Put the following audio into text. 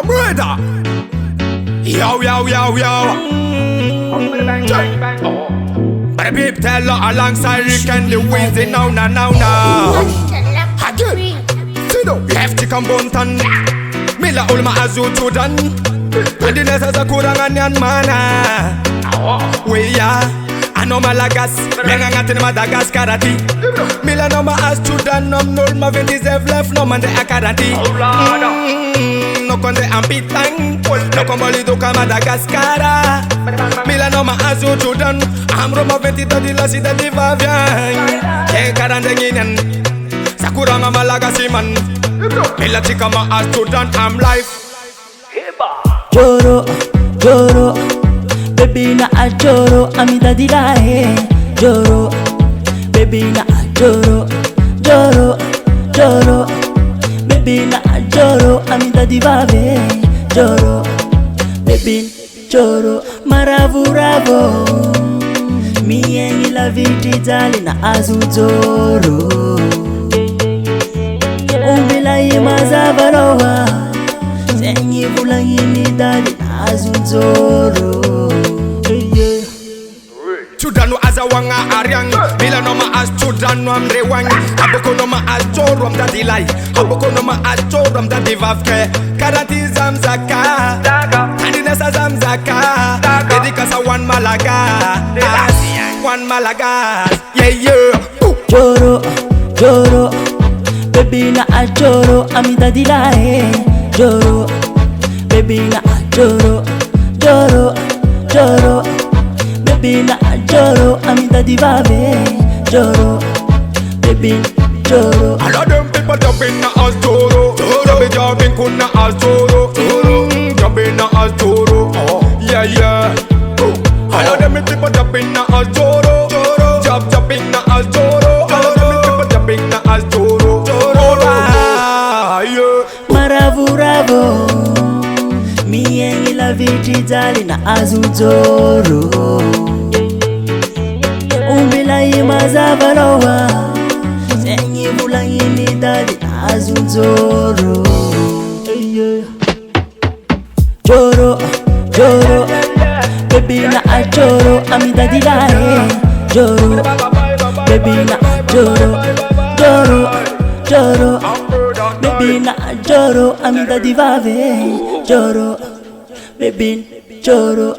murder. Yo, yo, yo, yo. But the people tell her alongside Rick and the Weezy now. Again, Sido, left chicken buntan. Mila ulma azu chudan. And the nesa za kurangan yan mana. We ya, ano Malagas, lenga ngatin Madagascar ati. Mila no ma as chudan nom nul ma 27 left no man de akarati. No konde ampitang, no komboli do ka Madagascar. Mila no ma as chudan, amro ma 22 di la sida di vavian. Ke karande nginen, sakura ma Malagasi man. Mila chika ma as chudan, I'm life. Joro, Joro, baby na a Joro, amida di lae. Joro, baby na a Joro, Joro, Joro, baby na a Joro, amida di vave. Joro, baby, Joro, maravuravo. Miengi la viti dali na azu Joro. Umbila imazavarowa. Sengi bulangini dali azunzoro. Chudanu azawanga aryang, bila no ma as chudanu amrewang. Aboko no ma as choro am dadi lai, aboko no ma as choro am dadi vavke. Karati zamzaka, andinesa zamzaka. Dedikasa one Malaga, one Malaga. Yeah. Joro, Joro, baby na a Joro, amida di lae. Joro, baby na a Joro, Joro, Joro, baby na a Joro, amida di vave. Joro, baby, Joro. All of them people jumping na as Joro, jumping kuna as Joro, jumping na as Joro. Yeah. All of them people jumping na as Joro, jumping na as Joro. All of them people jumping na as Joro. Maravuravo, miengi la viti dali na azuzoro. Umbila imazavarowa, sengi bulangini dali na azuzoro. Joro, Joro, baby na a Joro, amida di lae. Joro, baby na a Joro, Joro, Joro, baby na a Joro, amida di vave. Joro, baby, Joro.